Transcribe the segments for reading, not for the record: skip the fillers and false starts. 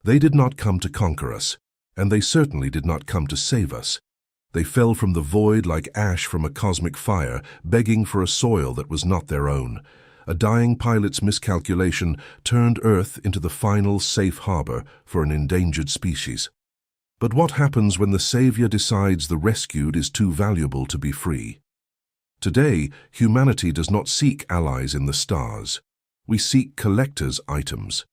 They did not come to conquer us, and they certainly did not come to save us. They fell from the void like ash from a cosmic fire, begging for a soil that was not their own. A dying pilot's miscalculation turned Earth into the final safe harbor for an endangered species. But what happens when the savior decides the rescued is too valuable to be free? Today, humanity does not seek allies in the stars. We seek collectors' items.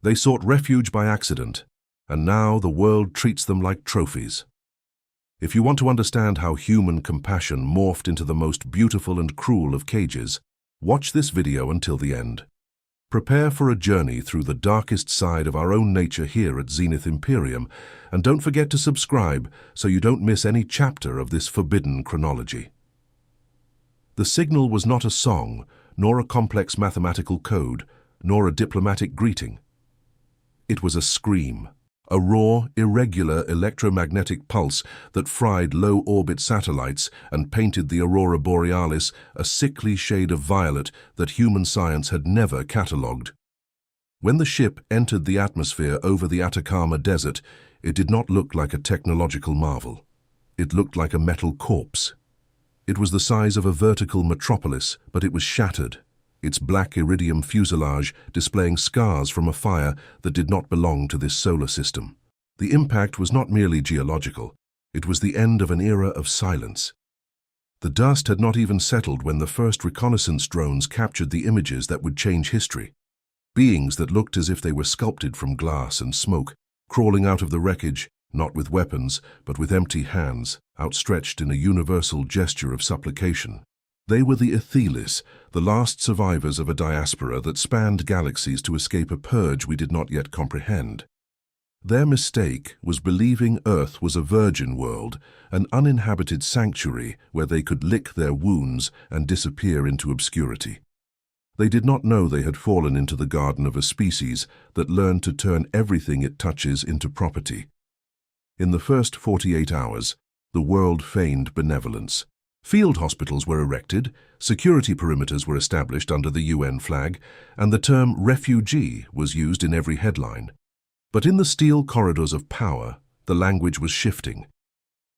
They sought refuge by accident, and now the world treats them like trophies. If you want to understand how human compassion morphed into the most beautiful and cruel of cages, watch this video until the end. Prepare for a journey through the darkest side of our own nature here at Zenith Imperium, and don't forget to subscribe so you don't miss any chapter of this forbidden chronology. The signal was not a song, nor a complex mathematical code, nor a diplomatic greeting. It was a scream. A raw, irregular electromagnetic pulse that fried low-orbit satellites and painted the aurora borealis a sickly shade of violet that human science had never catalogued. When the ship entered the atmosphere over the Atacama Desert, it did not look like a technological marvel. It looked like a metal corpse. It was the size of a vertical metropolis, but it was shattered, its black iridium fuselage displaying scars from a fire that did not belong to this solar system. The impact was not merely geological, it was the end of an era of silence. The dust had not even settled when the first reconnaissance drones captured the images that would change history. Beings that looked as if they were sculpted from glass and smoke, crawling out of the wreckage, not with weapons, but with empty hands, outstretched in a universal gesture of supplication. They were the Aethelis, the last survivors of a diaspora that spanned galaxies to escape a purge we did not yet comprehend. Their mistake was believing Earth was a virgin world, an uninhabited sanctuary where they could lick their wounds and disappear into obscurity. They did not know they had fallen into the garden of a species that learned to turn everything it touches into property. In the first 48 hours, the world feigned benevolence. Field hospitals were erected, security perimeters were established under the UN flag, and the term refugee was used in every headline. But in the steel corridors of power, the language was shifting.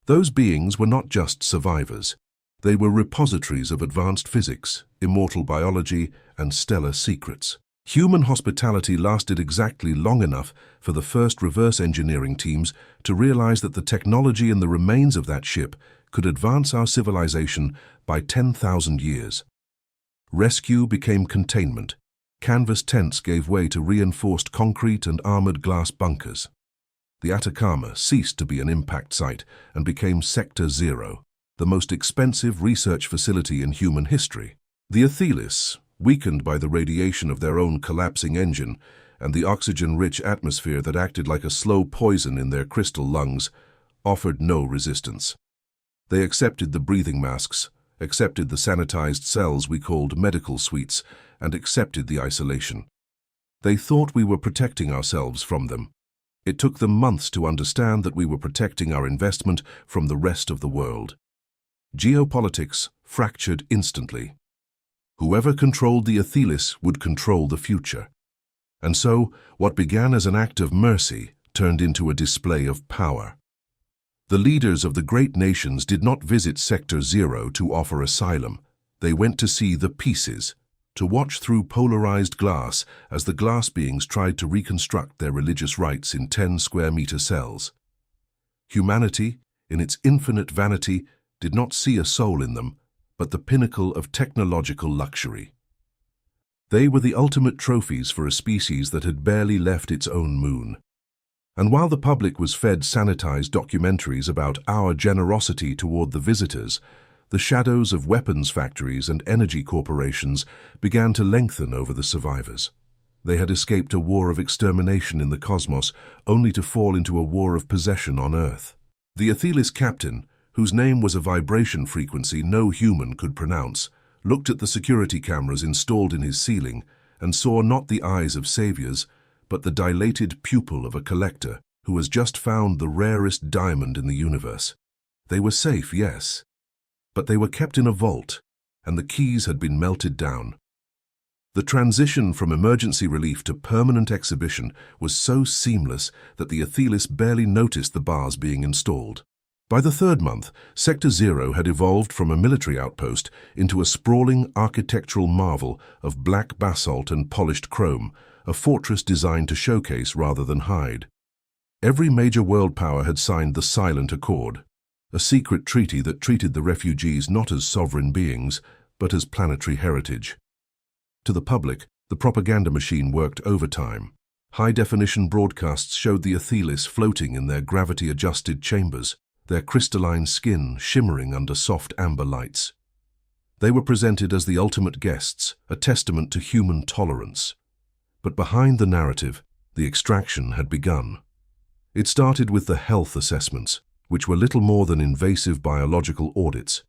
Those beings were not just survivors. They were repositories of advanced physics, immortal biology, and stellar secrets. Human hospitality lasted exactly long enough for the first reverse engineering teams to realize that the technology in the remains of that ship could advance our civilization by 10,000 years. Rescue became containment. Canvas tents gave way to reinforced concrete and armored glass bunkers. The Atacama ceased to be an impact site and became Sector Zero, the most expensive research facility in human history. The Aethelis, weakened by the radiation of their own collapsing engine and the oxygen-rich atmosphere that acted like a slow poison in their crystal lungs, offered no resistance. They accepted the breathing masks, accepted the sanitized cells we called medical suites, and accepted the isolation. They thought we were protecting ourselves from them. It took them months to understand that we were protecting our investment from the rest of the world. Geopolitics fractured instantly. Whoever controlled the Aethelis would control the future. And so, what began as an act of mercy turned into a display of power. The leaders of the great nations did not visit Sector Zero to offer asylum. They went to see the pieces, to watch through polarized glass as the glass beings tried to reconstruct their religious rites in 10-square-meter cells. Humanity, in its infinite vanity, did not see a soul in them, but the pinnacle of technological luxury. They were the ultimate trophies for a species that had barely left its own moon. And while the public was fed sanitized documentaries about our generosity toward the visitors, the shadows of weapons factories and energy corporations began to lengthen over the survivors. They had escaped a war of extermination in the cosmos, only to fall into a war of possession on Earth. The Aethelis captain, whose name was a vibration frequency no human could pronounce, looked at the security cameras installed in his ceiling and saw not the eyes of saviors, but the dilated pupil of a collector who has just found the rarest diamond in the universe. They were safe, yes, but they were kept in a vault, and the keys had been melted down. The transition from emergency relief to permanent exhibition was so seamless that the Aethelis barely noticed the bars being installed. By the third month, Sector Zero had evolved from a military outpost into a sprawling architectural marvel of black basalt and polished chrome, a fortress designed to showcase rather than hide. Every major world power had signed the Silent Accord, a secret treaty that treated the refugees not as sovereign beings, but as planetary heritage. To the public, the propaganda machine worked overtime. High-definition broadcasts showed the Aethelis floating in their gravity-adjusted chambers, their crystalline skin shimmering under soft amber lights. They were presented as the ultimate guests, a testament to human tolerance. But behind the narrative, the extraction had begun. It started with the health assessments, which were little more than invasive biological audits.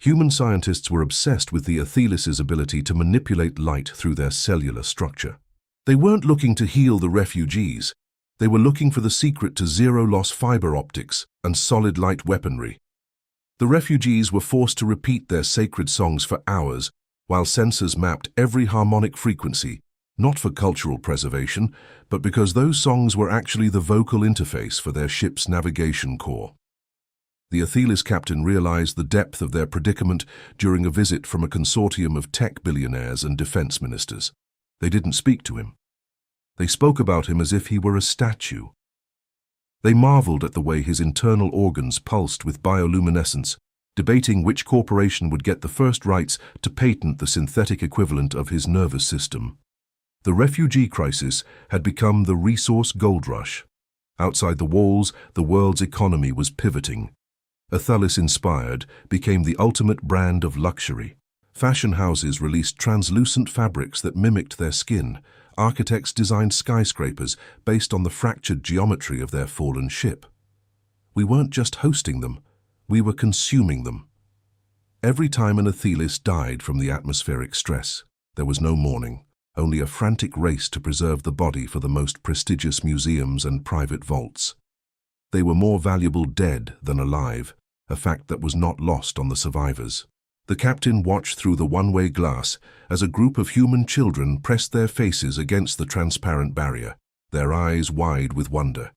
Human scientists were obsessed with the Aethelis' ability to manipulate light through their cellular structure. They weren't looking to heal the refugees. They were looking for the secret to zero-loss fiber optics and solid-light weaponry. The refugees were forced to repeat their sacred songs for hours, while sensors mapped every harmonic frequency, not for cultural preservation, but because those songs were actually the vocal interface for their ship's navigation core. The Aethelis captain realized the depth of their predicament during a visit from a consortium of tech billionaires and defense ministers. They didn't speak to him. They spoke about him as if he were a statue. They marveled at the way his internal organs pulsed with bioluminescence, debating which corporation would get the first rights to patent the synthetic equivalent of his nervous system. The refugee crisis had become the resource gold rush. Outside the walls, the world's economy was pivoting. Aethelis Inspired became the ultimate brand of luxury. Fashion houses released translucent fabrics that mimicked their skin. Architects designed skyscrapers based on the fractured geometry of their fallen ship. We weren't just hosting them, we were consuming them. Every time an Aethelis died from the atmospheric stress, there was no mourning, only a frantic race to preserve the body for the most prestigious museums and private vaults. They were more valuable dead than alive, a fact that was not lost on the survivors. The captain watched through the one-way glass as a group of human children pressed their faces against the transparent barrier, their eyes wide with wonder.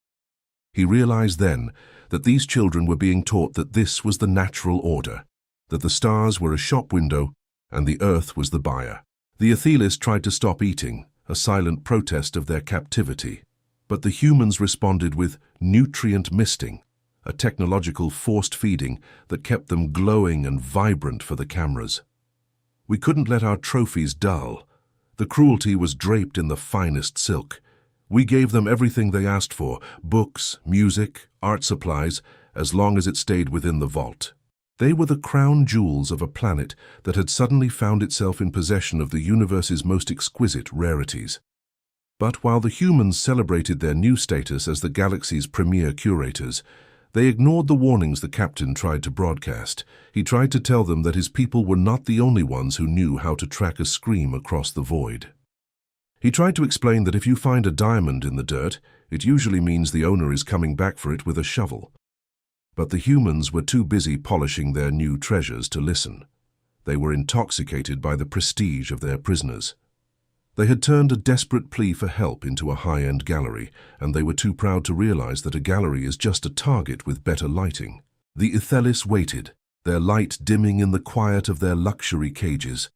He realized then that these children were being taught that this was the natural order, that the stars were a shop window and the earth was the buyer. The Aethelis tried to stop eating, a silent protest of their captivity. But the humans responded with nutrient misting, a technological forced feeding that kept them glowing and vibrant for the cameras. We couldn't let our trophies dull. The cruelty was draped in the finest silk. We gave them everything they asked for, books, music, art supplies, as long as it stayed within the vault. They were the crown jewels of a planet that had suddenly found itself in possession of the universe's most exquisite rarities. But while the humans celebrated their new status as the galaxy's premier curators, they ignored the warnings the captain tried to broadcast. He tried to tell them that his people were not the only ones who knew how to track a scream across the void. He tried to explain that if you find a diamond in the dirt, it usually means the owner is coming back for it with a shovel. But the humans were too busy polishing their new treasures to listen. They were intoxicated by the prestige of their prisoners. They had turned a desperate plea for help into a high-end gallery, and they were too proud to realize that a gallery is just a target with better lighting. The Aethelis waited, their light dimming in the quiet of their luxury cages,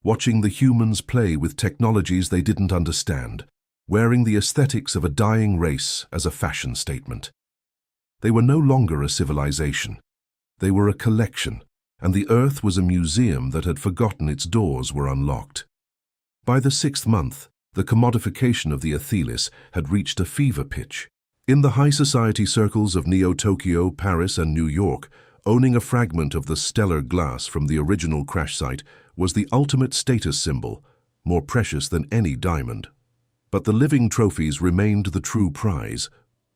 watching the humans play with technologies they didn't understand, wearing the aesthetics of a dying race as a fashion statement. They were no longer a civilization. They were a collection, and the Earth was a museum that had forgotten its doors were unlocked. By the 6th month, the commodification of the Aethelis had reached a fever pitch. In the high society circles of Neo-Tokyo, Paris, and New York, owning a fragment of the stellar glass from the original crash site was the ultimate status symbol, more precious than any diamond. But the living trophies remained the true prize.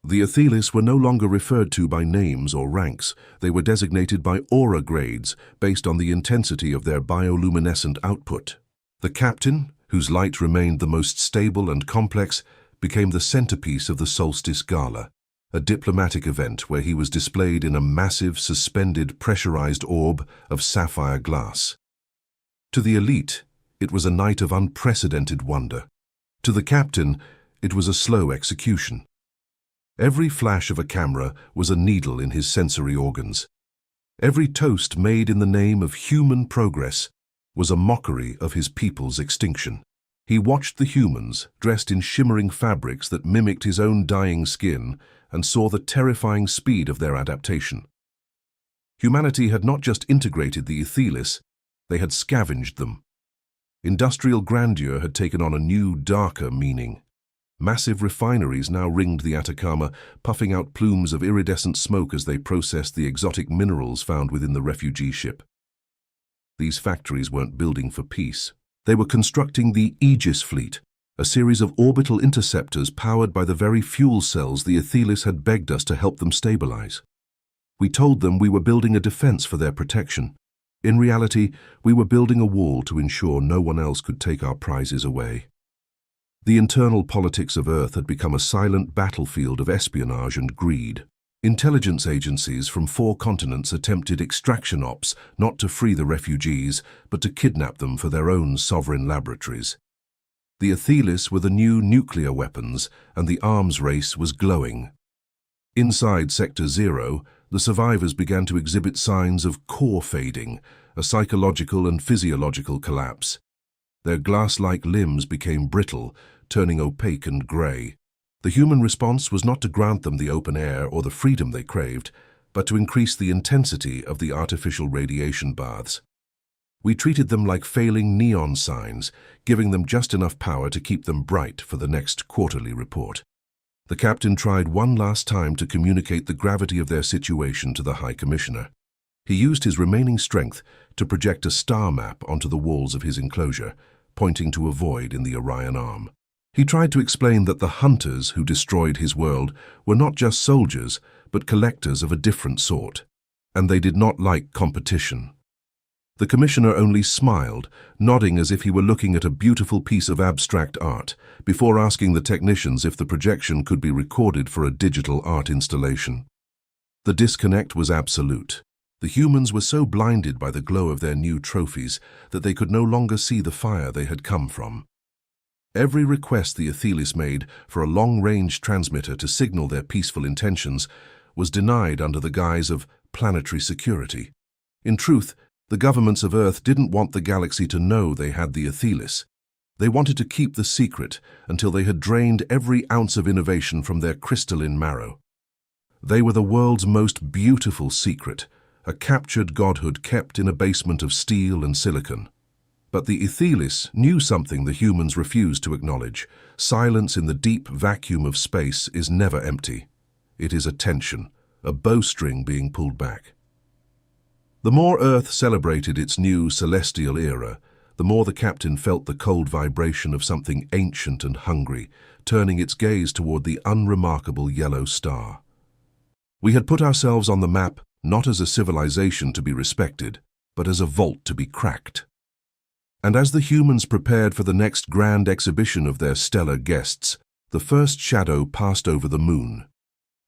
The Aethelis were no longer referred to by names or ranks. They were designated by aura grades based on the intensity of their bioluminescent output. The captain, whose light remained the most stable and complex, became the centerpiece of the Solstice Gala, a diplomatic event where he was displayed in a massive, suspended, pressurized orb of sapphire glass. To the elite, It was a night of unprecedented wonder. To the captain, it was a slow execution. Every flash of a camera was a needle in his sensory organs. Every toast made in the name of human progress was a mockery of his people's extinction. He watched the humans, dressed in shimmering fabrics that mimicked his own dying skin, and saw the terrifying speed of their adaptation. Humanity had not just integrated the Aethelis, they had scavenged them. Industrial grandeur had taken on a new, darker meaning. Massive refineries now ringed the Atacama, puffing out plumes of iridescent smoke as they processed the exotic minerals found within the refugee ship. These factories weren't building for peace. They were constructing the Aegis fleet, a series of orbital interceptors powered by the very fuel cells the Aethelis had begged us to help them stabilize. We told them we were building a defense for their protection. In reality, we were building a wall to ensure no one else could take our prizes away. The internal politics of Earth had become a silent battlefield of espionage and greed. Intelligence agencies from 4 continents attempted extraction ops not to free the refugees, but to kidnap them for their own sovereign laboratories. The Aethelis were the new nuclear weapons, and the arms race was glowing. Inside Sector 0, the survivors began to exhibit signs of core fading, a psychological and physiological collapse. Their glass-like limbs became brittle, turning opaque and grey. The human response was not to grant them the open air or the freedom they craved, but to increase the intensity of the artificial radiation baths. We treated them like failing neon signs, giving them just enough power to keep them bright for the next quarterly report. The captain tried one last time to communicate the gravity of their situation to the High Commissioner. He used his remaining strength to project a star map onto the walls of his enclosure, pointing to a void in the Orion Arm. He tried to explain that the hunters who destroyed his world were not just soldiers, but collectors of a different sort, and they did not like competition. The commissioner only smiled, nodding as if he were looking at a beautiful piece of abstract art, before asking the technicians if the projection could be recorded for a digital art installation. The disconnect was absolute. The humans were so blinded by the glow of their new trophies that they could no longer see the fire they had come from. Every request the Aethelis made for a long-range transmitter to signal their peaceful intentions was denied under the guise of planetary security. In truth, the governments of Earth didn't want the galaxy to know they had the Aethelis. They wanted to keep the secret until they had drained every ounce of innovation from their crystalline marrow. They were the world's most beautiful secret, a captured godhood kept in a basement of steel and silicon. But the Aethelis knew something the humans refused to acknowledge. Silence in the deep vacuum of space is never empty. It is a tension, a bowstring being pulled back. The more Earth celebrated its new celestial era, the more the captain felt the cold vibration of something ancient and hungry, turning its gaze toward the unremarkable yellow star. We had put ourselves on the map not as a civilization to be respected, but as a vault to be cracked. And as the humans prepared for the next grand exhibition of their stellar guests, the first shadow passed over the moon.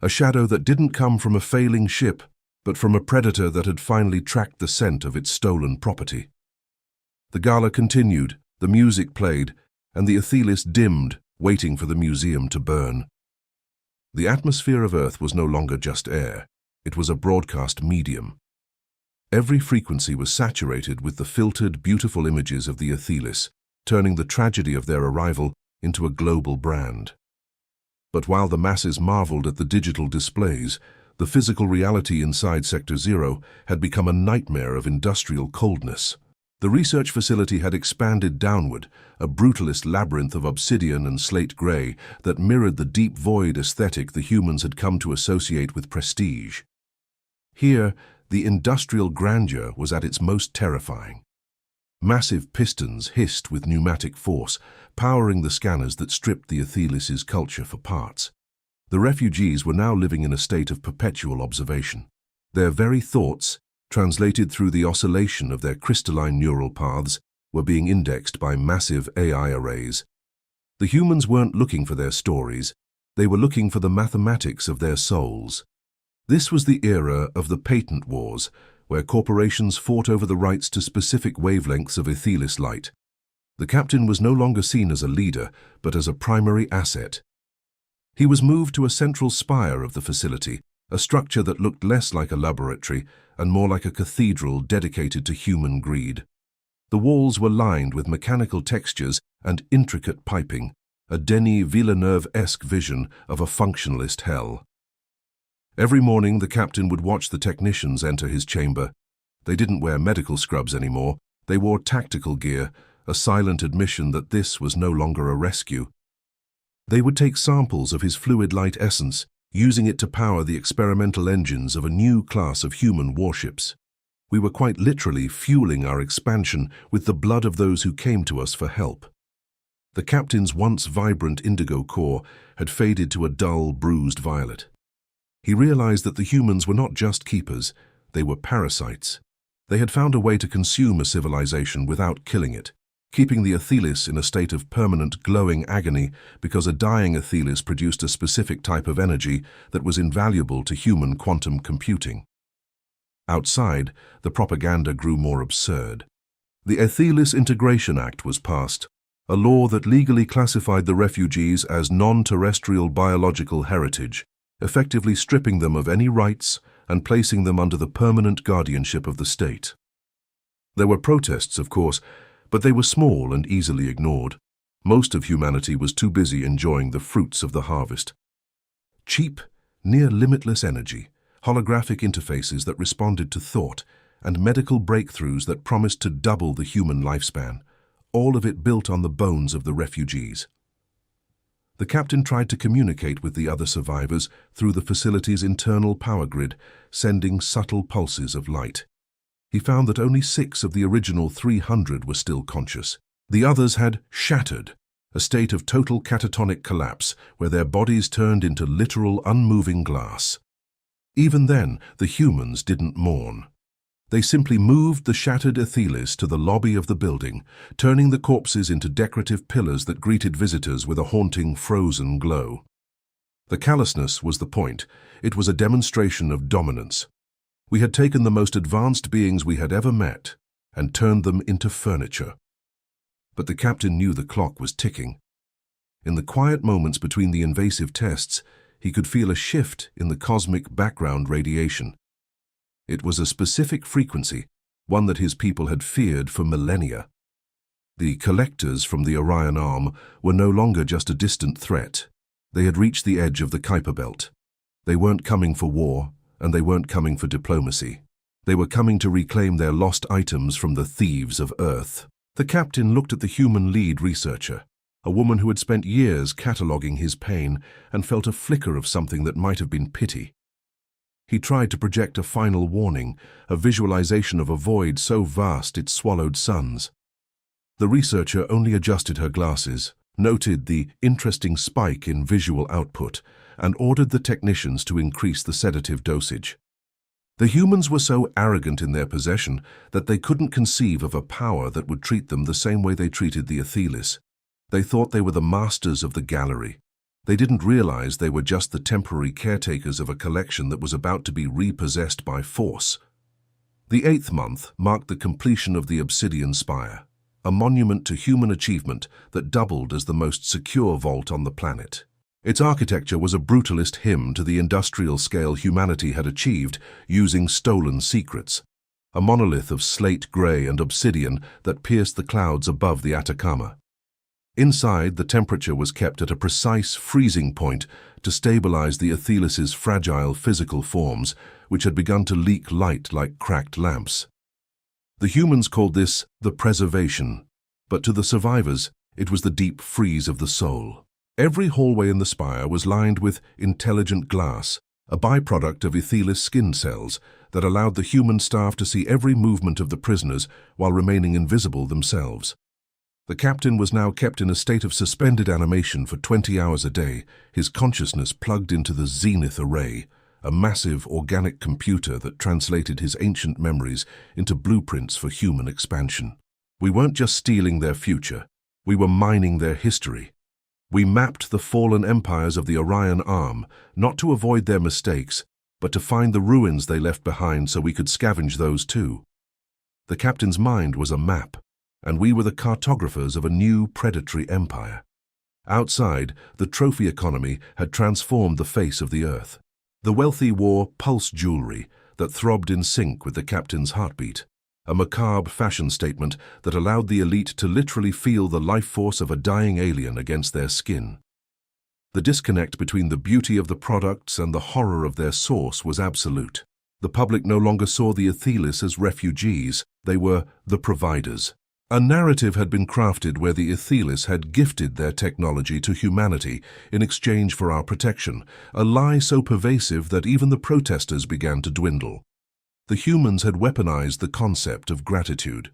A shadow that didn't come from a failing ship, but from a predator that had finally tracked the scent of its stolen property. The gala continued, the music played, and the Aethelis dimmed, waiting for the museum to burn. The atmosphere of Earth was no longer just air. It was a broadcast medium. Every frequency was saturated with the filtered, beautiful images of the Aethelis, turning the tragedy of their arrival into a global brand. But while the masses marveled at the digital displays, the physical reality inside Sector 0 had become a nightmare of industrial coldness. The research facility had expanded downward, a brutalist labyrinth of obsidian and slate gray that mirrored the deep void aesthetic the humans had come to associate with prestige. Here, the industrial grandeur was at its most terrifying. Massive pistons hissed with pneumatic force, powering the scanners that stripped the Aethelis' culture for parts. The refugees were now living in a state of perpetual observation. Their very thoughts, translated through the oscillation of their crystalline neural paths, were being indexed by massive AI arrays. The humans weren't looking for their stories, they were looking for the mathematics of their souls. This was the era of the patent wars, where corporations fought over the rights to specific wavelengths of Aethelis light. The captain was no longer seen as a leader, but as a primary asset. He was moved to a central spire of the facility, a structure that looked less like a laboratory and more like a cathedral dedicated to human greed. The walls were lined with mechanical textures and intricate piping, a Denis Villeneuve-esque vision of a functionalist hell. Every morning the captain would watch the technicians enter his chamber. They didn't wear medical scrubs anymore, they wore tactical gear, a silent admission that this was no longer a rescue. They would take samples of his fluid light essence, using it to power the experimental engines of a new class of human warships. We were quite literally fueling our expansion with the blood of those who came to us for help. The captain's once vibrant indigo core had faded to a dull, bruised violet. He realized that the humans were not just keepers, they were parasites. They had found a way to consume a civilization without killing it, keeping the Aethelis in a state of permanent glowing agony because a dying Aethelis produced a specific type of energy that was invaluable to human quantum computing. Outside, the propaganda grew more absurd. The Aethelis Integration Act was passed, a law that legally classified the refugees as non-terrestrial biological heritage, effectively stripping them of any rights and placing them under the permanent guardianship of the state. There were protests, of course, but they were small and easily ignored. Most of humanity was too busy enjoying the fruits of the harvest. Cheap, near-limitless energy, holographic interfaces that responded to thought, and medical breakthroughs that promised to double the human lifespan, all of it built on the bones of the refugees. The captain tried to communicate with the other survivors through the facility's internal power grid, sending subtle pulses of light. He found that only 6 of the original 300 were still conscious. The others had shattered, a state of total catatonic collapse where their bodies turned into literal unmoving glass. Even then, the humans didn't mourn. They simply moved the shattered Aethelis to the lobby of the building, turning the corpses into decorative pillars that greeted visitors with a haunting, frozen glow. The callousness was the point. It was a demonstration of dominance. We had taken the most advanced beings we had ever met and turned them into furniture. But the captain knew the clock was ticking. In the quiet moments between the invasive tests, he could feel a shift in the cosmic background radiation. It was a specific frequency, one that his people had feared for millennia. The collectors from the Orion Arm were no longer just a distant threat. They had reached the edge of the Kuiper Belt. They weren't coming for war, and they weren't coming for diplomacy. They were coming to reclaim their lost items from the thieves of Earth. The captain looked at the human lead researcher, a woman who had spent years cataloguing his pain and felt a flicker of something that might have been pity. He tried to project a final warning, a visualization of a void so vast it swallowed suns. The researcher only adjusted her glasses, noted the interesting spike in visual output, and ordered the technicians to increase the sedative dosage. The humans were so arrogant in their possession that they couldn't conceive of a power that would treat them the same way they treated the Aethelis. They thought they were the masters of the gallery. They didn't realize they were just the temporary caretakers of a collection that was about to be repossessed by force. The 8th month marked the completion of the Obsidian Spire, a monument to human achievement that doubled as the most secure vault on the planet. Its architecture was a brutalist hymn to the industrial scale humanity had achieved using stolen secrets, a monolith of slate gray and obsidian that pierced the clouds above the Atacama. Inside, the temperature was kept at a precise freezing point to stabilize the Aethelis's fragile physical forms, which had begun to leak light like cracked lamps. The humans called this the preservation, but to the survivors, it was the deep freeze of the soul. Every hallway in the spire was lined with intelligent glass, a byproduct of Aethelis skin cells that allowed the human staff to see every movement of the prisoners while remaining invisible themselves. The captain was now kept in a state of suspended animation for 20 hours a day, his consciousness plugged into the Zenith array, a massive organic computer that translated his ancient memories into blueprints for human expansion. We weren't just stealing their future, we were mining their history. We mapped the fallen empires of the Orion Arm, not to avoid their mistakes, but to find the ruins they left behind so we could scavenge those too. The captain's mind was a map, and we were the cartographers of a new predatory empire. Outside, the trophy economy had transformed the face of the earth. The wealthy wore pulse jewelry that throbbed in sync with the captain's heartbeat, a macabre fashion statement that allowed the elite to literally feel the life force of a dying alien against their skin. The disconnect between the beauty of the products and the horror of their source was absolute. The public no longer saw the Aethelis as refugees, they were the providers. A narrative had been crafted where the Aethelis had gifted their technology to humanity in exchange for our protection, a lie so pervasive that even the protesters began to dwindle. The humans had weaponized the concept of gratitude.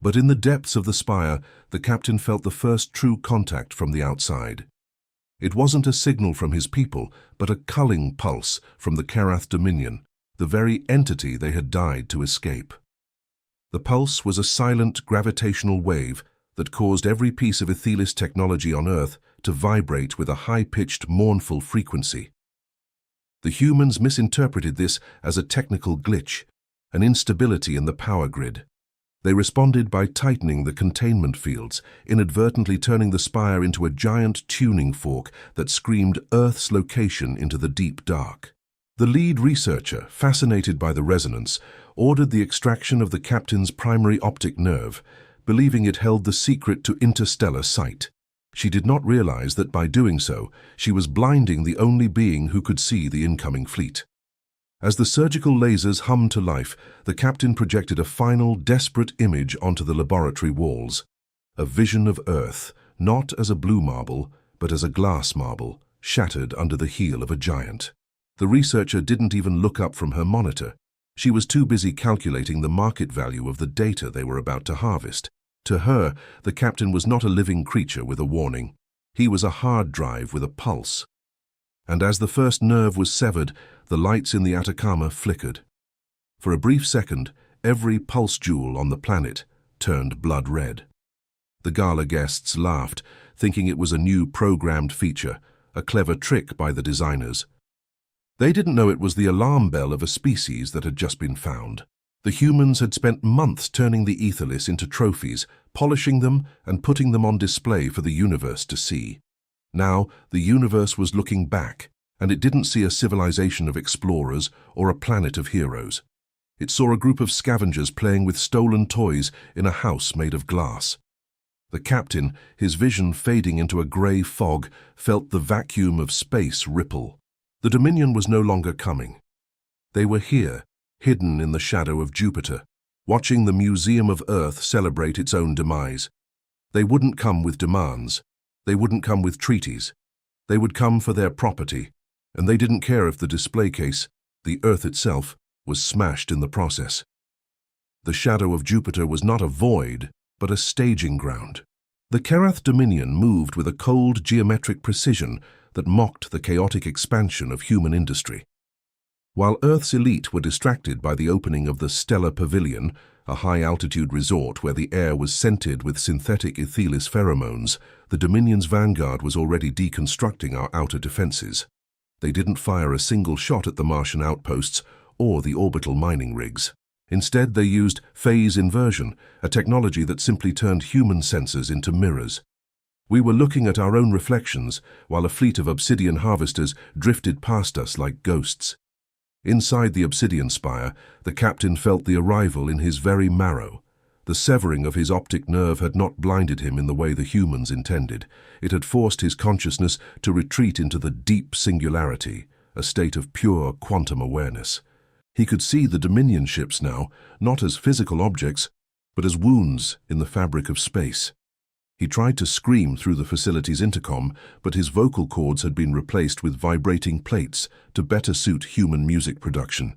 But in the depths of the spire, the captain felt the first true contact from the outside. It wasn't a signal from his people, but a culling pulse from the Karath Dominion, the very entity they had died to escape. The pulse was a silent gravitational wave that caused every piece of Aethelis technology on Earth to vibrate with a high-pitched, mournful frequency. The humans misinterpreted this as a technical glitch, an instability in the power grid. They responded by tightening the containment fields, inadvertently turning the spire into a giant tuning fork that screamed Earth's location into the deep dark. The lead researcher, fascinated by the resonance, ordered the extraction of the captain's primary optic nerve, believing it held the secret to interstellar sight. She did not realize that by doing so, she was blinding the only being who could see the incoming fleet. As the surgical lasers hummed to life, the captain projected a final, desperate image onto the laboratory walls. A vision of Earth, not as a blue marble, but as a glass marble, shattered under the heel of a giant. The researcher didn't even look up from her monitor. She was too busy calculating the market value of the data they were about to harvest. To her, the captain was not a living creature with a warning. He was a hard drive with a pulse. And as the first nerve was severed, the lights in the Atacama flickered. For a brief second, every pulse jewel on the planet turned blood red. The gala guests laughed, thinking it was a new programmed feature, a clever trick by the designers. They didn't know it was the alarm bell of a species that had just been found. The humans had spent months turning the Aethelis into trophies, polishing them and putting them on display for the universe to see. Now, the universe was looking back, and it didn't see a civilization of explorers or a planet of heroes. It saw a group of scavengers playing with stolen toys in a house made of glass. The captain, his vision fading into a grey fog, felt the vacuum of space ripple. The Dominion was no longer coming. They were here, hidden in the shadow of Jupiter, watching the Museum of Earth celebrate its own demise. They wouldn't come with demands. They wouldn't come with treaties. They would come for their property, and they didn't care if the display case, the Earth itself, was smashed in the process. The shadow of Jupiter was not a void, but a staging ground. The Karath Dominion moved with a cold geometric precision that mocked the chaotic expansion of human industry. While Earth's elite were distracted by the opening of the Stellar Pavilion, a high-altitude resort where the air was scented with synthetic Aethelis pheromones, the Dominion's vanguard was already deconstructing our outer defenses. They didn't fire a single shot at the Martian outposts or the orbital mining rigs. Instead, they used phase inversion, a technology that simply turned human sensors into mirrors. We were looking at our own reflections while a fleet of obsidian harvesters drifted past us like ghosts. Inside the Obsidian Spire, the captain felt the arrival in his very marrow. The severing of his optic nerve had not blinded him in the way the humans intended. It had forced his consciousness to retreat into the deep singularity, a state of pure quantum awareness. He could see the Dominion ships now, not as physical objects, but as wounds in the fabric of space. He tried to scream through the facility's intercom, but his vocal cords had been replaced with vibrating plates to better suit human music production.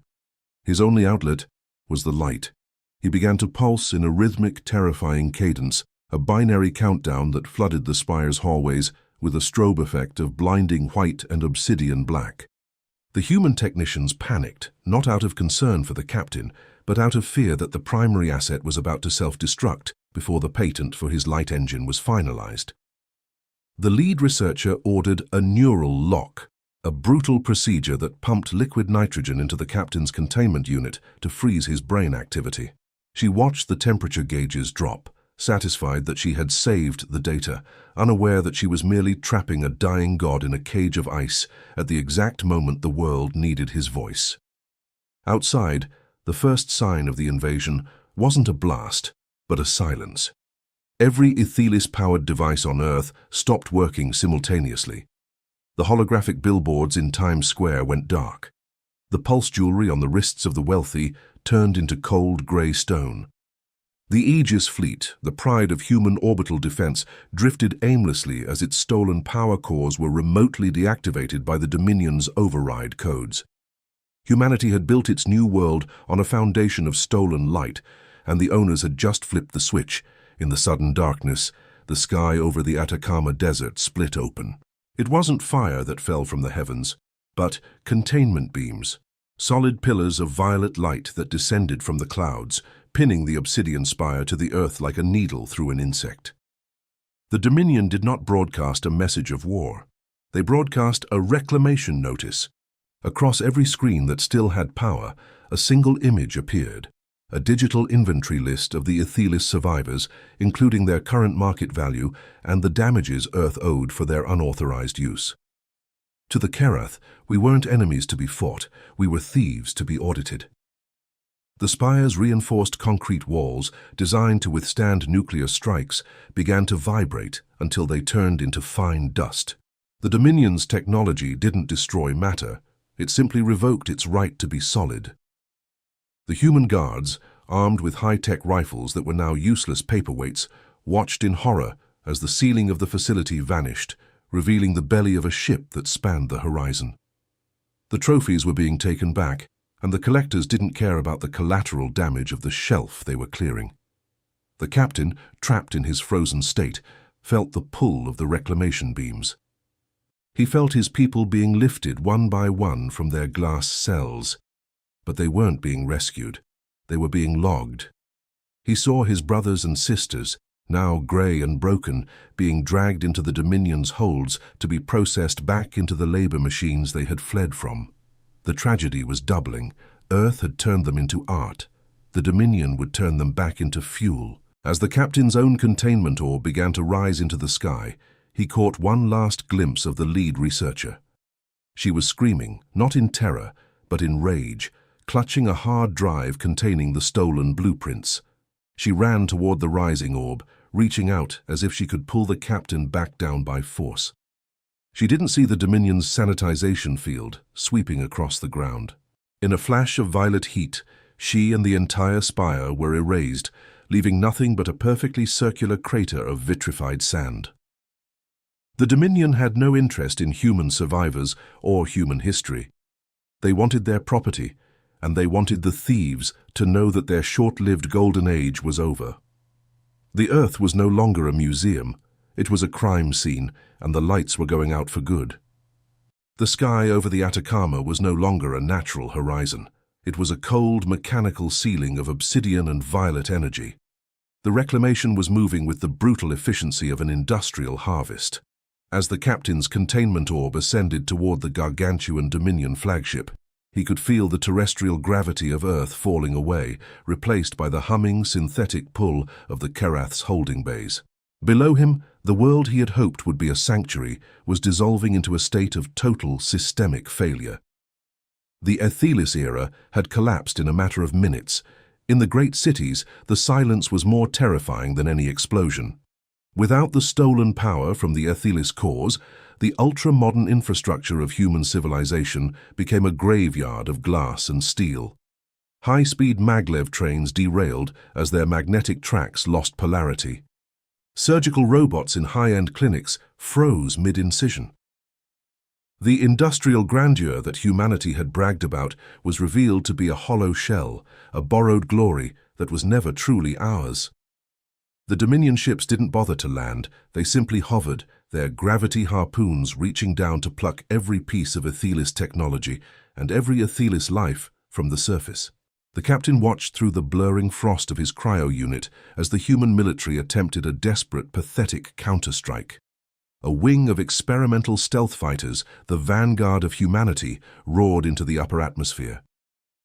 His only outlet was the light. He began to pulse in a rhythmic, terrifying cadence, a binary countdown that flooded the spire's hallways with a strobe effect of blinding white and obsidian black. The human technicians panicked, not out of concern for the captain, but out of fear that the primary asset was about to self-destruct before the patent for his light engine was finalized. The lead researcher ordered a neural lock, a brutal procedure that pumped liquid nitrogen into the captain's containment unit to freeze his brain activity. She watched the temperature gauges drop, satisfied that she had saved the data, unaware that she was merely trapping a dying god in a cage of ice at the exact moment the world needed his voice. Outside, the first sign of the invasion wasn't a blast, but a silence. Every Aethelis-powered device on Earth stopped working simultaneously. The holographic billboards in Times Square went dark. The pulse jewelry on the wrists of the wealthy turned into cold grey stone. The Aegis fleet, the pride of human orbital defense, drifted aimlessly as its stolen power cores were remotely deactivated by the Dominion's override codes. Humanity had built its new world on a foundation of stolen light, and the owners had just flipped the switch. In the sudden darkness, the sky over the Atacama Desert split open. It wasn't fire that fell from the heavens, but containment beams, solid pillars of violet light that descended from the clouds, pinning the Obsidian Spire to the earth like a needle through an insect. The Dominion did not broadcast a message of war. They broadcast a reclamation notice. Across every screen that still had power, a single image appeared, a digital inventory list of the Aethelis survivors, including their current market value and the damages Earth owed for their unauthorized use. To the Kerath, we weren't enemies to be fought, we were thieves to be audited. The Spire's reinforced concrete walls, designed to withstand nuclear strikes, began to vibrate until they turned into fine dust. The Dominion's technology didn't destroy matter, it simply revoked its right to be solid. The human guards, armed with high-tech rifles that were now useless paperweights, watched in horror as the ceiling of the facility vanished, revealing the belly of a ship that spanned the horizon. The trophies were being taken back, and the collectors didn't care about the collateral damage of the shelf they were clearing. The captain, trapped in his frozen state, felt the pull of the reclamation beams. He felt his people being lifted one by one from their glass cells. But they weren't being rescued. They were being logged. He saw his brothers and sisters, now grey and broken, being dragged into the Dominion's holds to be processed back into the labor machines they had fled from. The tragedy was doubling. Earth had turned them into art. The Dominion would turn them back into fuel. As the captain's own containment orb began to rise into the sky, he caught one last glimpse of the lead researcher. She was screaming, not in terror, but in rage, clutching a hard drive containing the stolen blueprints. She ran toward the rising orb, reaching out as if she could pull the captain back down by force. She didn't see the Dominion's sanitization field sweeping across the ground. In a flash of violet heat, she and the entire spire were erased, leaving nothing but a perfectly circular crater of vitrified sand. The Dominion had no interest in human survivors or human history. They wanted their property, and they wanted the thieves to know that their short-lived golden age was over. The Earth was no longer a museum. It was a crime scene, and the lights were going out for good. The sky over the Atacama was no longer a natural horizon. It was a cold, mechanical ceiling of obsidian and violet energy. The reclamation was moving with the brutal efficiency of an industrial harvest. As the captain's containment orb ascended toward the gargantuan Dominion flagship, he could feel the terrestrial gravity of Earth falling away, replaced by the humming, synthetic pull of the Kerath's holding bays. Below him, the world he had hoped would be a sanctuary was dissolving into a state of total systemic failure. The Aethelis era had collapsed in a matter of minutes. In the great cities, the silence was more terrifying than any explosion. Without the stolen power from the Aethelis cores, the ultra-modern infrastructure of human civilization became a graveyard of glass and steel. High-speed maglev trains derailed as their magnetic tracks lost polarity. Surgical robots in high-end clinics froze mid-incision. The industrial grandeur that humanity had bragged about was revealed to be a hollow shell, a borrowed glory that was never truly ours. The Dominion ships didn't bother to land, they simply hovered, their gravity harpoons reaching down to pluck every piece of Aethelis technology and every Aethelis life from the surface. The captain watched through the blurring frost of his cryo unit as the human military attempted a desperate, pathetic counterstrike. A wing of experimental stealth fighters, the vanguard of humanity, roared into the upper atmosphere.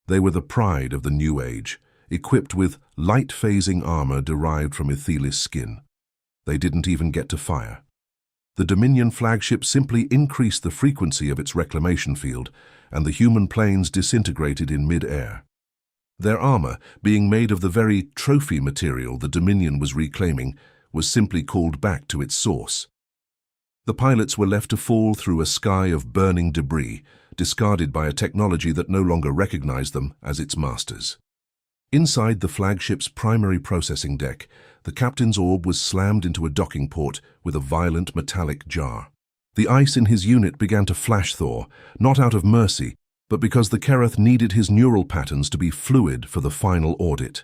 They were the pride of the New Age, equipped with light-phasing armor derived from Aethelis skin. They didn't even get to fire. The Dominion flagship simply increased the frequency of its reclamation field, and the human planes disintegrated in mid-air. Their armor, being made of the very trophy material the Dominion was reclaiming, was simply called back to its source. The pilots were left to fall through a sky of burning debris, discarded by a technology that no longer recognized them as its masters. Inside the flagship's primary processing deck, the captain's orb was slammed into a docking port with a violent metallic jar. The ice in his unit began to flash thaw, not out of mercy, but because the Kerath needed his neural patterns to be fluid for the final audit.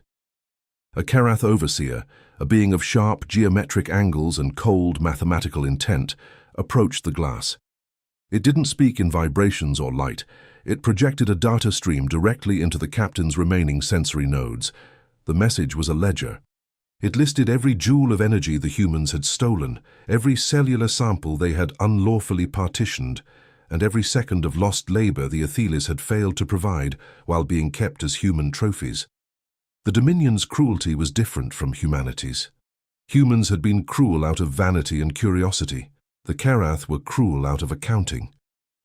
A Kerath overseer, a being of sharp geometric angles and cold mathematical intent, approached the glass. It didn't speak in vibrations or light. It projected a data stream directly into the captain's remaining sensory nodes. The message was a ledger. It listed every joule of energy the humans had stolen, every cellular sample they had unlawfully partitioned, and every second of lost labor the Aethelis had failed to provide while being kept as human trophies. The Dominion's cruelty was different from humanity's. Humans had been cruel out of vanity and curiosity. The Kerath were cruel out of accounting.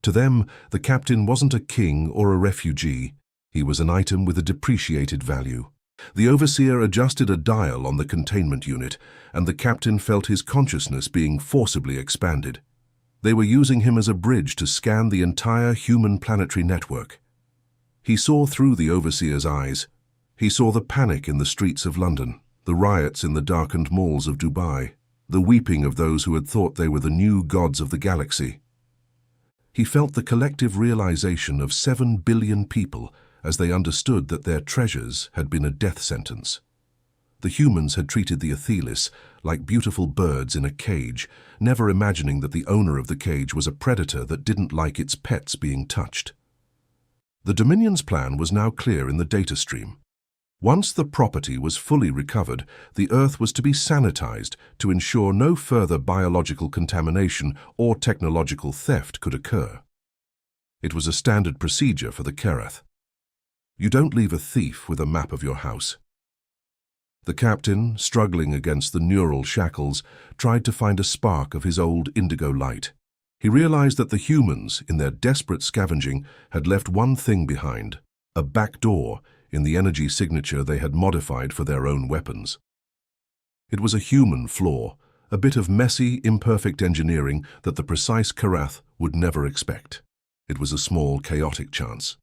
To them, the captain wasn't a king or a refugee. He was an item with a depreciated value. The overseer adjusted a dial on the containment unit, and the captain felt his consciousness being forcibly expanded. They were using him as a bridge to scan the entire human planetary network. He saw through the overseer's eyes. He saw the panic in the streets of London, the riots in the darkened malls of Dubai, the weeping of those who had thought they were the new gods of the galaxy. He felt the collective realization of 7 billion people as they understood that their treasures had been a death sentence. The humans had treated the Aethelis like beautiful birds in a cage, never imagining that the owner of the cage was a predator that didn't like its pets being touched. The Dominion's plan was now clear in the data stream. Once the property was fully recovered, the Earth was to be sanitized to ensure no further biological contamination or technological theft could occur. It was a standard procedure for the Kerath. You don't leave a thief with a map of your house. The captain, struggling against the neural shackles, tried to find a spark of his old indigo light. He realized that the humans, in their desperate scavenging, had left one thing behind: a back door in the energy signature they had modified for their own weapons. It was a human flaw, a bit of messy, imperfect engineering that the precise Kerath would never expect. It was a small, chaotic chance.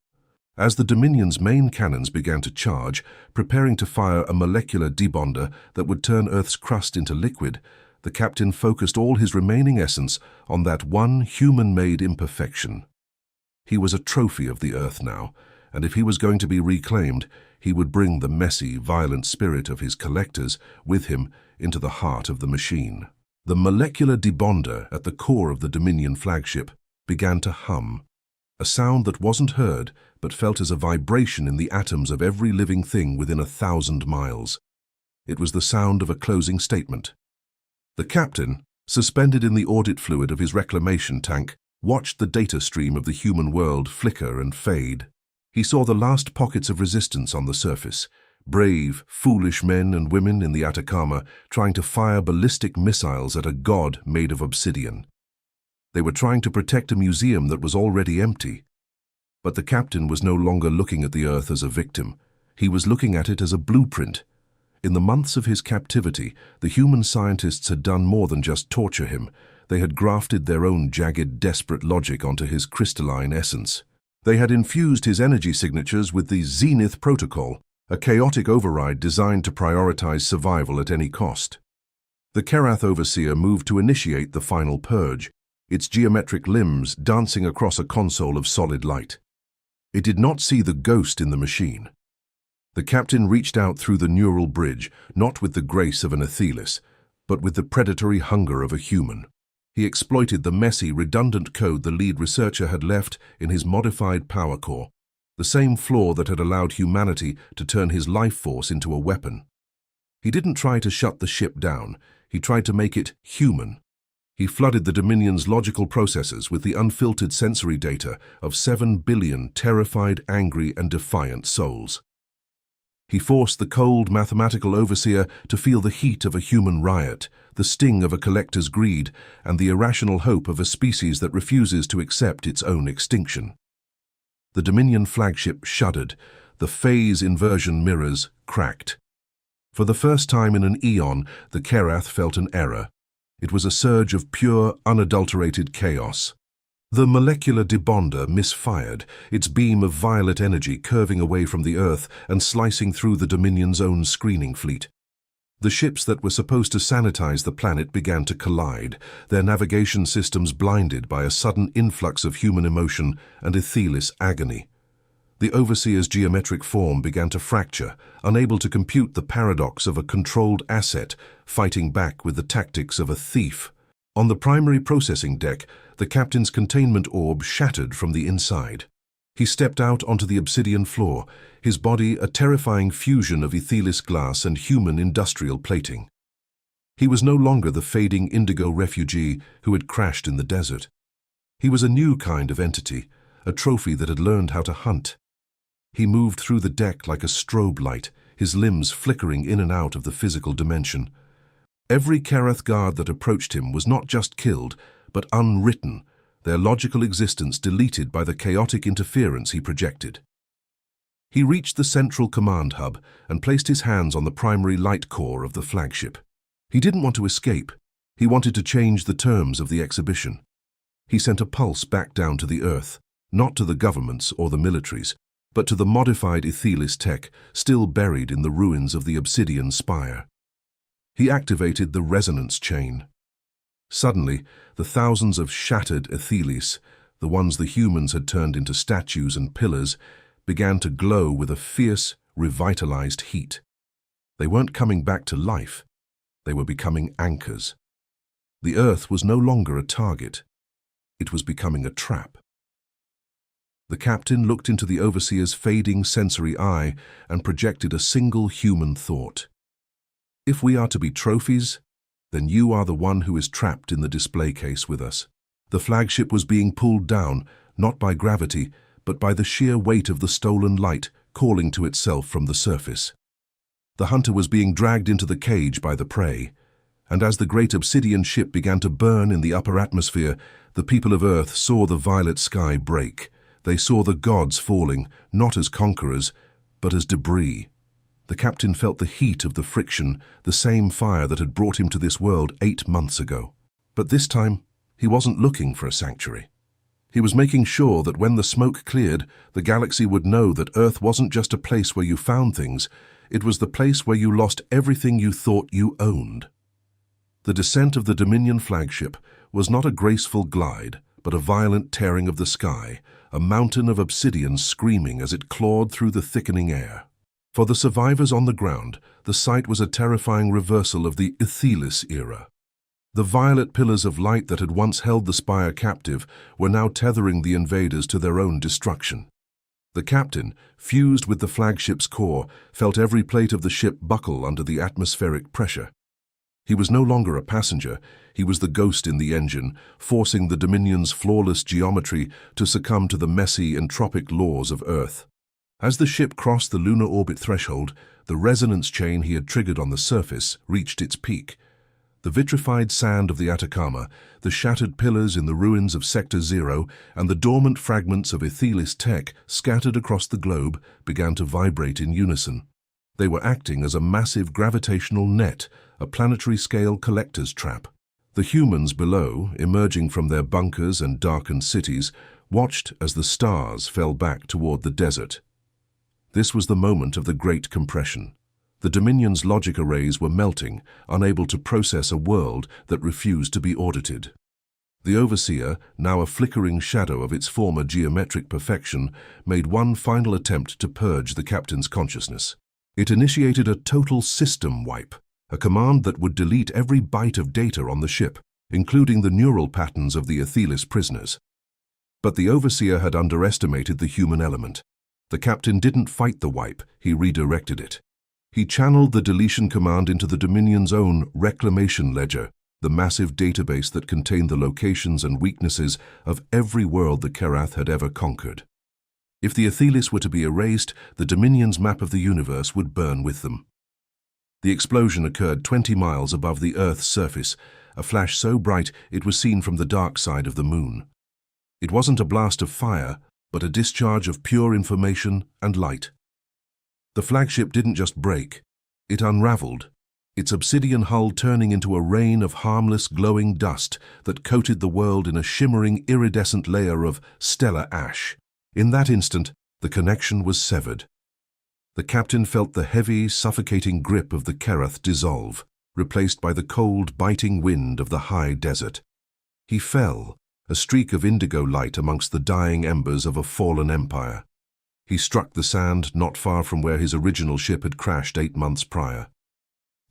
As the Dominion's main cannons began to charge, preparing to fire a molecular debonder that would turn Earth's crust into liquid, the captain focused all his remaining essence on that one human-made imperfection. He was a trophy of the Earth now, and if he was going to be reclaimed, he would bring the messy, violent spirit of his collectors with him into the heart of the machine. The molecular debonder at the core of the Dominion flagship began to hum, a sound that wasn't heard but felt as a vibration in the atoms of every living thing within 1,000 miles. It was the sound of a closing statement. The captain, suspended in the audit fluid of his reclamation tank, watched the data stream of the human world flicker and fade. He saw the last pockets of resistance on the surface, brave, foolish men and women in the Atacama trying to fire ballistic missiles at a god made of obsidian. They were trying to protect a museum that was already empty. But the captain was no longer looking at the Earth as a victim. He was looking at it as a blueprint. In the months of his captivity, the human scientists had done more than just torture him. They had grafted their own jagged, desperate logic onto his crystalline essence. They had infused his energy signatures with the Zenith protocol, a chaotic override designed to prioritize survival at any cost. The Kerath overseer moved to initiate the final purge, its geometric limbs dancing across a console of solid light. It did not see the ghost in the machine. The captain reached out through the neural bridge, not with the grace of an Aethelis, but with the predatory hunger of a human. He exploited the messy, redundant code the lead researcher had left in his modified power core, the same flaw that had allowed humanity to turn his life force into a weapon. He didn't try to shut the ship down, he tried to make it human. He flooded the Dominion's logical processors with the unfiltered sensory data of 7 billion terrified, angry, and defiant souls. He forced the cold, mathematical overseer to feel the heat of a human riot, the sting of a collector's greed, and the irrational hope of a species that refuses to accept its own extinction. The Dominion flagship shuddered. The phase inversion mirrors cracked. For the first time in an eon, the Kerath felt an error. It was a surge of pure, unadulterated chaos. The molecular debonder misfired, its beam of violet energy curving away from the Earth and slicing through the Dominion's own screening fleet. The ships that were supposed to sanitize the planet began to collide, their navigation systems blinded by a sudden influx of human emotion and Aethelis agony. The Overseer's geometric form began to fracture, unable to compute the paradox of a controlled asset fighting back with the tactics of a thief. On the primary processing deck, the captain's containment orb shattered from the inside. He stepped out onto the obsidian floor, his body a terrifying fusion of Aethelis glass and human industrial plating. He was no longer the fading indigo refugee who had crashed in the desert. He was a new kind of entity, a trophy that had learned how to hunt. He moved through the deck like a strobe light, his limbs flickering in and out of the physical dimension. Every Kerath guard that approached him was not just killed, but unwritten, their logical existence deleted by the chaotic interference he projected. He reached the central command hub and placed his hands on the primary light core of the flagship. He didn't want to escape. He wanted to change the terms of the exhibition. He sent a pulse back down to the Earth, not to the governments or the militaries, but to the modified Aethelis tech still buried in the ruins of the Obsidian Spire. He activated the resonance chain. Suddenly, the thousands of shattered Aethelis, the ones the humans had turned into statues and pillars, began to glow with a fierce, revitalized heat. They weren't coming back to life. They were becoming anchors. The Earth was no longer a target. It was becoming a trap. The captain looked into the Overseer's fading sensory eye and projected a single human thought. If we are to be trophies, then you are the one who is trapped in the display case with us. The flagship was being pulled down, not by gravity, but by the sheer weight of the stolen light calling to itself from the surface. The hunter was being dragged into the cage by the prey, and as the great obsidian ship began to burn in the upper atmosphere, the people of Earth saw the violet sky break. They saw the gods falling, not as conquerors, but as debris. The captain felt the heat of the friction, the same fire that had brought him to this world 8 months ago. But this time, he wasn't looking for a sanctuary. He was making sure that when the smoke cleared, the galaxy would know that Earth wasn't just a place where you found things, it was the place where you lost everything you thought you owned. The descent of the Dominion flagship was not a graceful glide, but a violent tearing of the sky, a mountain of obsidian screaming as it clawed through the thickening air. For the survivors on the ground, the sight was a terrifying reversal of the Aethelis era. The violet pillars of light that had once held the spire captive were now tethering the invaders to their own destruction. The captain, fused with the flagship's core, felt every plate of the ship buckle under the atmospheric pressure. He was no longer a passenger, he was the ghost in the engine, forcing the Dominion's flawless geometry to succumb to the messy, entropic laws of Earth. As the ship crossed the lunar orbit threshold, the resonance chain he had triggered on the surface reached its peak. The vitrified sand of the Atacama, the shattered pillars in the ruins of Sector Zero, and the dormant fragments of Aethelis tech scattered across the globe began to vibrate in unison. They were acting as a massive gravitational net, a planetary-scale collector's trap. The humans below, emerging from their bunkers and darkened cities, watched as the stars fell back toward the desert. This was the moment of the Great Compression. The Dominion's logic arrays were melting, unable to process a world that refused to be audited. The Overseer, now a flickering shadow of its former geometric perfection, made one final attempt to purge the captain's consciousness. It initiated a total system wipe, a command that would delete every byte of data on the ship, including the neural patterns of the Aethelis prisoners. But the Overseer had underestimated the human element. The captain didn't fight the wipe, he redirected it. He channeled the deletion command into the Dominion's own reclamation ledger, the massive database that contained the locations and weaknesses of every world the Kerath had ever conquered. If the Aethelis were to be erased, the Dominion's map of the universe would burn with them. The explosion occurred 20 miles above the Earth's surface, a flash so bright it was seen from the dark side of the moon. It wasn't a blast of fire, but a discharge of pure information and light. The flagship didn't just break, it unraveled, its obsidian hull turning into a rain of harmless glowing dust that coated the world in a shimmering iridescent layer of stellar ash. In that instant, the connection was severed. The captain felt the heavy, suffocating grip of the Kerath dissolve, replaced by the cold, biting wind of the high desert. He fell, a streak of indigo light amongst the dying embers of a fallen empire. He struck the sand not far from where his original ship had crashed 8 months prior.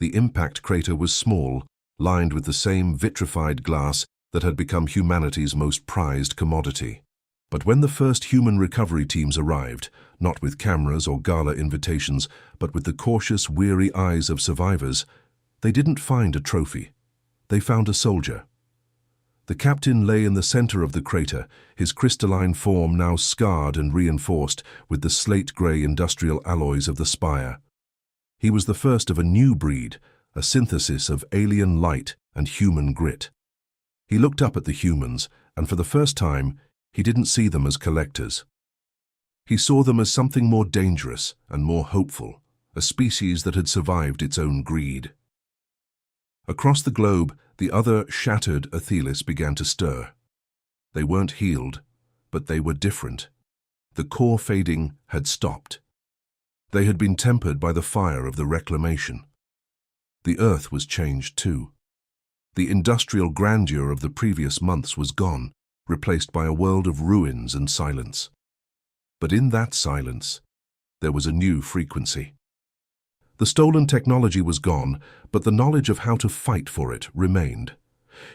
The impact crater was small, lined with the same vitrified glass that had become humanity's most prized commodity. But when the first human recovery teams arrived, not with cameras or gala invitations, but with the cautious, weary eyes of survivors, they didn't find a trophy. They found a soldier. The captain lay in the center of the crater, his crystalline form now scarred and reinforced with the slate-gray industrial alloys of the spire. He was the first of a new breed, a synthesis of alien light and human grit. He looked up at the humans, and for the first time, he didn't see them as collectors. He saw them as something more dangerous and more hopeful, a species that had survived its own greed. Across the globe, the other shattered Aethelis began to stir. They weren't healed, but they were different. The core fading had stopped. They had been tempered by the fire of the reclamation. The Earth was changed too. The industrial grandeur of the previous months was gone, replaced by a world of ruins and silence. But in that silence, there was a new frequency. The stolen technology was gone, but the knowledge of how to fight for it remained.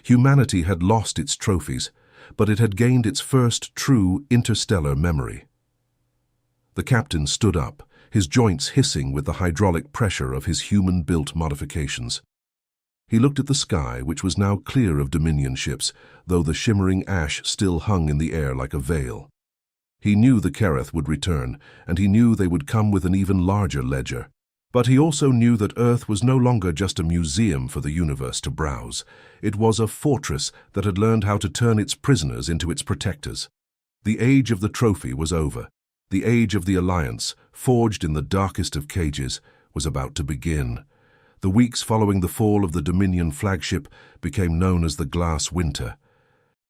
Humanity had lost its trophies, but it had gained its first true interstellar memory. The captain stood up, his joints hissing with the hydraulic pressure of his human-built modifications. He looked at the sky, which was now clear of Dominion ships, though the shimmering ash still hung in the air like a veil. He knew the Kerath would return, and he knew they would come with an even larger ledger. But he also knew that Earth was no longer just a museum for the universe to browse. It was a fortress that had learned how to turn its prisoners into its protectors. The age of the trophy was over. The age of the alliance, forged in the darkest of cages, was about to begin. The weeks following the fall of the Dominion flagship became known as the Glass Winter.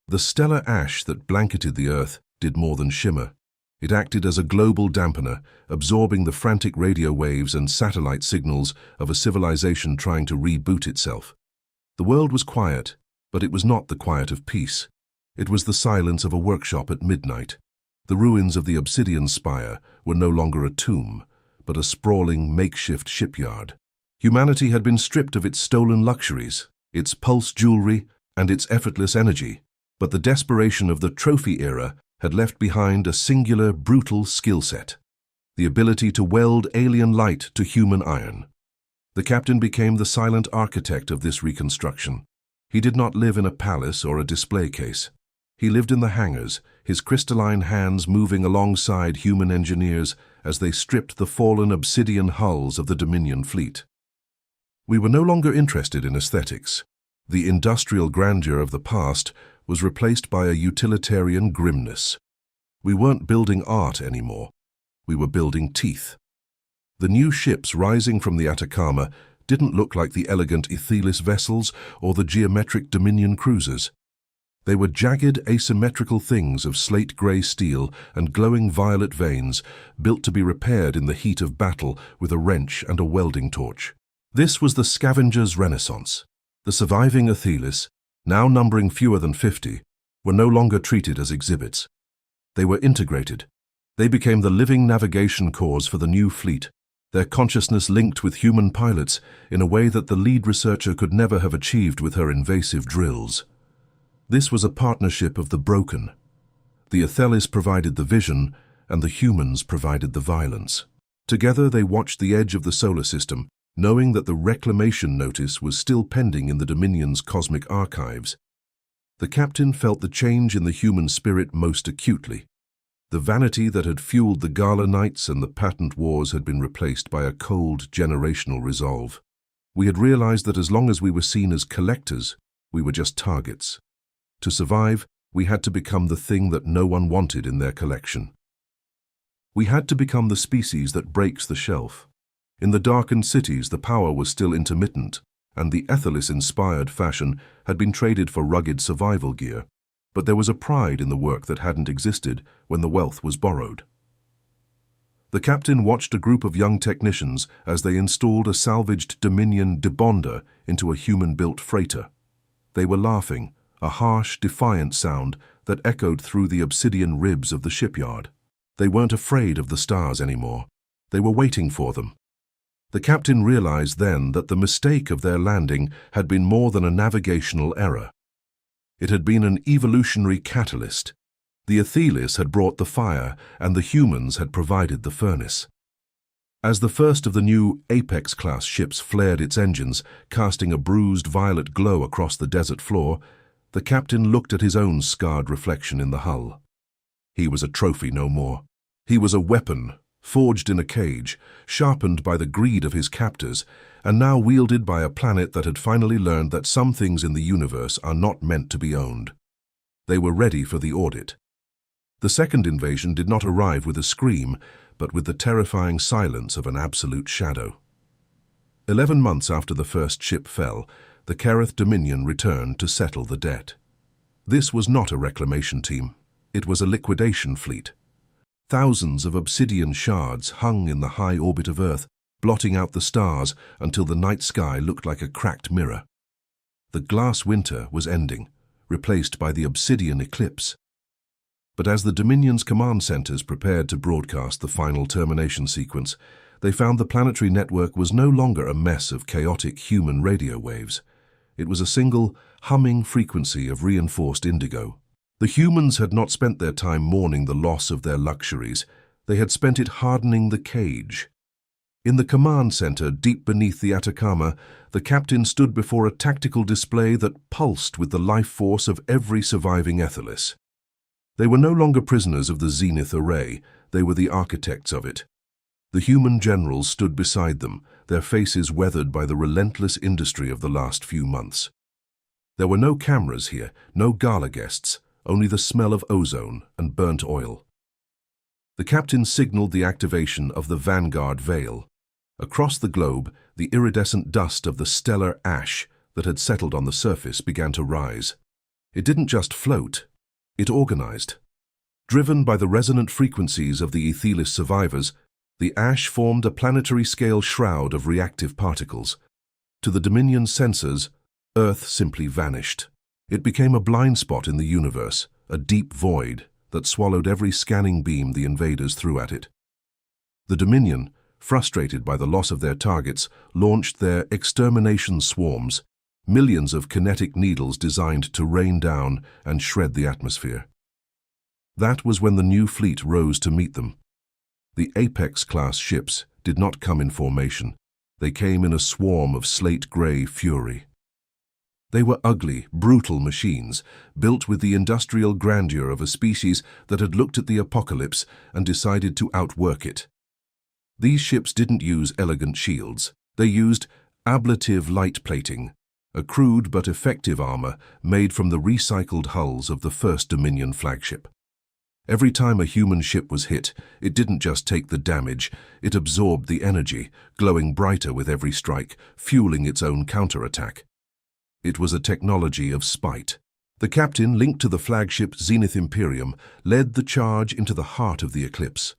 The stellar ash that blanketed the Earth did more than shimmer. It acted as a global dampener, absorbing the frantic radio waves and satellite signals of a civilization trying to reboot itself. The world was quiet, but it was not the quiet of peace. It was the silence of a workshop at midnight. The ruins of the Obsidian Spire were no longer a tomb, but a sprawling makeshift shipyard. Humanity had been stripped of its stolen luxuries, its pulse jewelry, and its effortless energy, but the desperation of the trophy era had left behind a singular, brutal skill set, the ability to weld alien light to human iron. The captain became the silent architect of this reconstruction. He did not live in a palace or a display case. He lived in the hangars, his crystalline hands moving alongside human engineers as they stripped the fallen obsidian hulls of the Dominion fleet. We were no longer interested in aesthetics. The industrial grandeur of the past was replaced by a utilitarian grimness. We weren't building art anymore. We were building teeth. The new ships rising from the Atacama didn't look like the elegant Aethelis vessels or the geometric Dominion cruisers. They were jagged, asymmetrical things of slate-gray steel and glowing violet veins, built to be repaired in the heat of battle with a wrench and a welding torch. This was the scavenger's renaissance. The surviving Aethelis, now numbering fewer than 50, were no longer treated as exhibits. They were integrated. They became the living navigation cores for the new fleet, their consciousness linked with human pilots in a way that the lead researcher could never have achieved with her invasive drills. This was a partnership of the broken. The Aethelis provided the vision, and the humans provided the violence. Together they watched the edge of the solar system, knowing that the reclamation notice was still pending in the Dominion's cosmic archives. The captain felt the change in the human spirit most acutely. The vanity that had fueled the gala nights and the patent wars had been replaced by a cold, generational resolve. We had realized that as long as we were seen as collectors, we were just targets. To survive, we had to become the thing that no one wanted in their collection. We had to become the species that breaks the shelf. In the darkened cities, the power was still intermittent, and the Aethelis-inspired fashion had been traded for rugged survival gear. But there was a pride in the work that hadn't existed when the wealth was borrowed. The captain watched a group of young technicians as they installed a salvaged Dominion debonder into a human-built freighter. They were laughing, a harsh, defiant sound that echoed through the obsidian ribs of the shipyard. They weren't afraid of the stars anymore. They were waiting for them. The captain realized then that the mistake of their landing had been more than a navigational error. It had been an evolutionary catalyst. The Aethelis had brought the fire, and the humans had provided the furnace. As the first of the new Apex-class ships flared its engines, casting a bruised violet glow across the desert floor, the captain looked at his own scarred reflection in the hull. He was a trophy no more. He was a weapon, forged in a cage, sharpened by the greed of his captors, and now wielded by a planet that had finally learned that some things in the universe are not meant to be owned. They were ready for the audit. The second invasion did not arrive with a scream, but with the terrifying silence of an absolute shadow. 11 months after the first ship fell, the Kereth Dominion returned to settle the debt. This was not a reclamation team. It was a liquidation fleet. Thousands of obsidian shards hung in the high orbit of Earth, blotting out the stars until the night sky looked like a cracked mirror. The glass winter was ending, replaced by the obsidian eclipse. But as the Dominion's command centers prepared to broadcast the final termination sequence, they found the planetary network was no longer a mess of chaotic human radio waves. It was a single, humming frequency of reinforced indigo. The humans had not spent their time mourning the loss of their luxuries. They had spent it hardening the cage. In the command center, deep beneath the Atacama, the captain stood before a tactical display that pulsed with the life force of every surviving Aethelis. They were no longer prisoners of the Zenith array, they were the architects of it. The human generals stood beside them, their faces weathered by the relentless industry of the last few months. There were no cameras here, no gala guests, only the smell of ozone and burnt oil. The captain signaled the activation of the Vanguard Veil. Across the globe, the iridescent dust of the stellar ash that had settled on the surface began to rise. It didn't just float, it organized. Driven by the resonant frequencies of the Aethelis survivors, the ash formed a planetary-scale shroud of reactive particles. To the Dominion sensors, Earth simply vanished. It became a blind spot in the universe, a deep void that swallowed every scanning beam the invaders threw at it. The Dominion, frustrated by the loss of their targets, launched their extermination swarms, millions of kinetic needles designed to rain down and shred the atmosphere. That was when the new fleet rose to meet them. The Apex-class ships did not come in formation. They came in a swarm of slate-gray fury. They were ugly, brutal machines, built with the industrial grandeur of a species that had looked at the apocalypse and decided to outwork it. These ships didn't use elegant shields. They used ablative light plating, a crude but effective armor made from the recycled hulls of the first Dominion flagship. Every time a human ship was hit, it didn't just take the damage, it absorbed the energy, glowing brighter with every strike, fueling its own counterattack. It was a technology of spite. The captain, linked to the flagship Zenith Imperium, led the charge into the heart of the eclipse.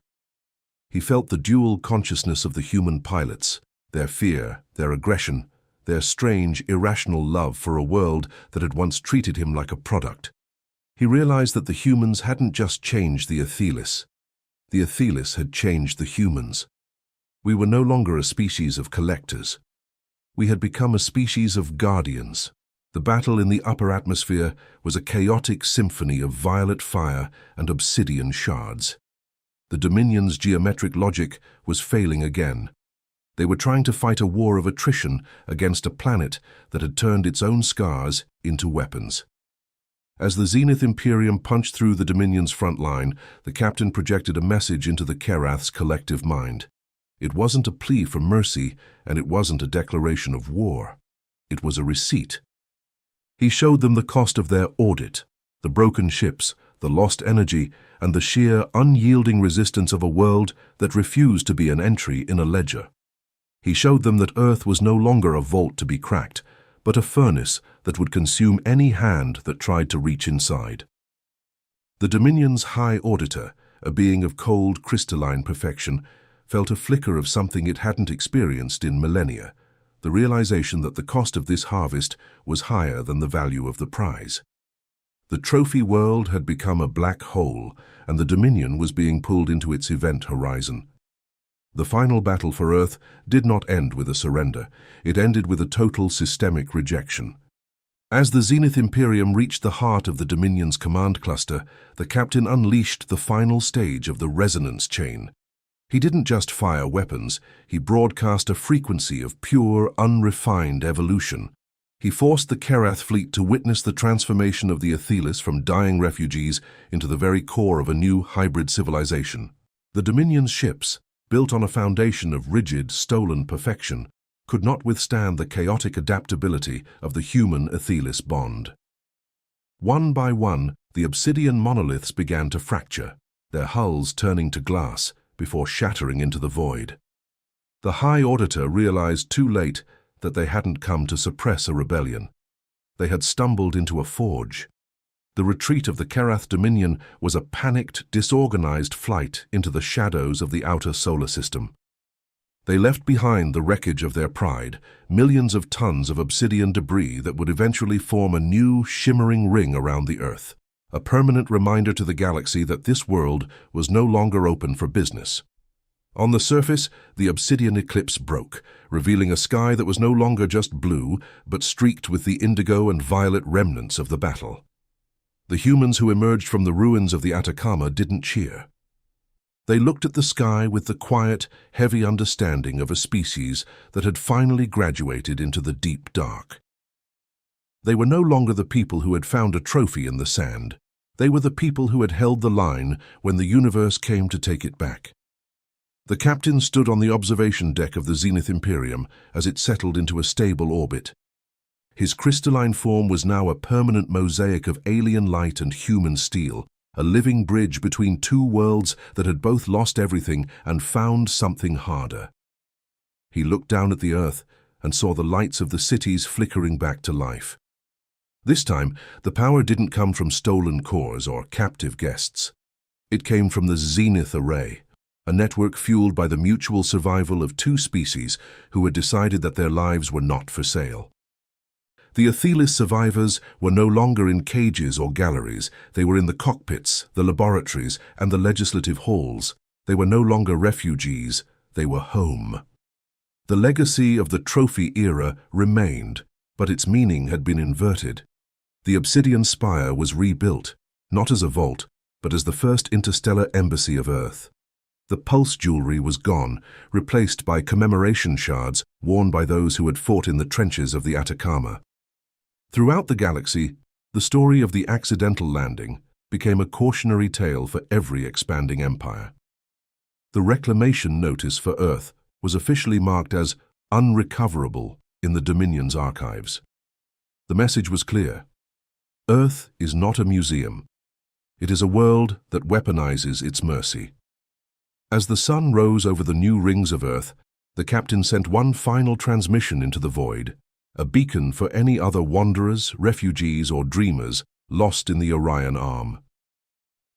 He felt the dual consciousness of the human pilots, their fear, their aggression, their strange, irrational love for a world that had once treated him like a product. He realized that the humans hadn't just changed the Aethelis. The Aethelis had changed the humans. We were no longer a species of collectors. We had become a species of guardians. The battle in the upper atmosphere was a chaotic symphony of violet fire and obsidian shards. The Dominion's geometric logic was failing again. They were trying to fight a war of attrition against a planet that had turned its own scars into weapons. As the Zenith Imperium punched through the Dominion's front line, the captain projected a message into the Karath's collective mind. It wasn't a plea for mercy, and it wasn't a declaration of war. It was a receipt. He showed them the cost of their audit, the broken ships, the lost energy, and the sheer, unyielding resistance of a world that refused to be an entry in a ledger. He showed them that Earth was no longer a vault to be cracked, but a furnace that would consume any hand that tried to reach inside. The Dominion's High Auditor, a being of cold, crystalline perfection, felt a flicker of something it hadn't experienced in millennia, the realization that the cost of this harvest was higher than the value of the prize. The trophy world had become a black hole, and the Dominion was being pulled into its event horizon. The final battle for Earth did not end with a surrender. It ended with a total systemic rejection. As the Zenith Imperium reached the heart of the Dominion's command cluster, the captain unleashed the final stage of the resonance chain. He didn't just fire weapons, he broadcast a frequency of pure, unrefined evolution. He forced the Karath fleet to witness the transformation of the Aethelis from dying refugees into the very core of a new hybrid civilization. The Dominion's ships, built on a foundation of rigid, stolen perfection, could not withstand the chaotic adaptability of the human-Aethelis bond. One by one, the obsidian monoliths began to fracture, their hulls turning to glass before shattering into the void. The High Auditor realized too late that they hadn't come to suppress a rebellion. They had stumbled into a forge. The retreat of the Karath Dominion was a panicked, disorganized flight into the shadows of the outer solar system. They left behind the wreckage of their pride, millions of tons of obsidian debris that would eventually form a new, shimmering ring around the Earth, a permanent reminder to the galaxy that this world was no longer open for business. On the surface, the obsidian eclipse broke, revealing a sky that was no longer just blue, but streaked with the indigo and violet remnants of the battle. The humans who emerged from the ruins of the Atacama didn't cheer. They looked at the sky with the quiet, heavy understanding of a species that had finally graduated into the deep dark. They were no longer the people who had found a trophy in the sand. They were the people who had held the line when the universe came to take it back. The captain stood on the observation deck of the Zenith Imperium as it settled into a stable orbit. His crystalline form was now a permanent mosaic of alien light and human steel, a living bridge between two worlds that had both lost everything and found something harder. He looked down at the Earth and saw the lights of the cities flickering back to life. This time, the power didn't come from stolen cores or captive guests. It came from the Zenith Array, a network fueled by the mutual survival of two species who had decided that their lives were not for sale. The Aethelis survivors were no longer in cages or galleries. They were in the cockpits, the laboratories, and the legislative halls. They were no longer refugees. They were home. The legacy of the trophy era remained, but its meaning had been inverted. The Obsidian Spire was rebuilt, not as a vault, but as the first interstellar embassy of Earth. The pulse jewelry was gone, replaced by commemoration shards worn by those who had fought in the trenches of the Atacama. Throughout the galaxy, the story of the accidental landing became a cautionary tale for every expanding empire. The reclamation notice for Earth was officially marked as unrecoverable in the Dominion's archives. The message was clear. Earth is not a museum. It is a world that weaponizes its mercy. As the sun rose over the new rings of Earth, the captain sent one final transmission into the void, a beacon for any other wanderers, refugees, or dreamers lost in the Orion Arm.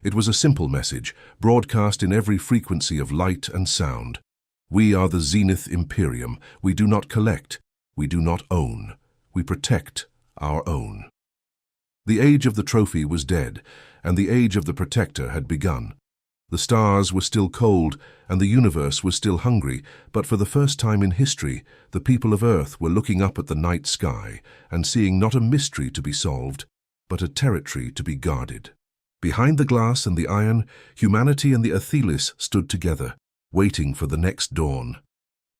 It was a simple message, broadcast in every frequency of light and sound. We are the Zenith Imperium. We do not collect. We do not own. We protect our own. The age of the trophy was dead, and the age of the protector had begun. The stars were still cold, and the universe was still hungry, but for the first time in history, the people of Earth were looking up at the night sky and seeing not a mystery to be solved, but a territory to be guarded. Behind the glass and the iron, humanity and the Aethelis stood together, waiting for the next dawn.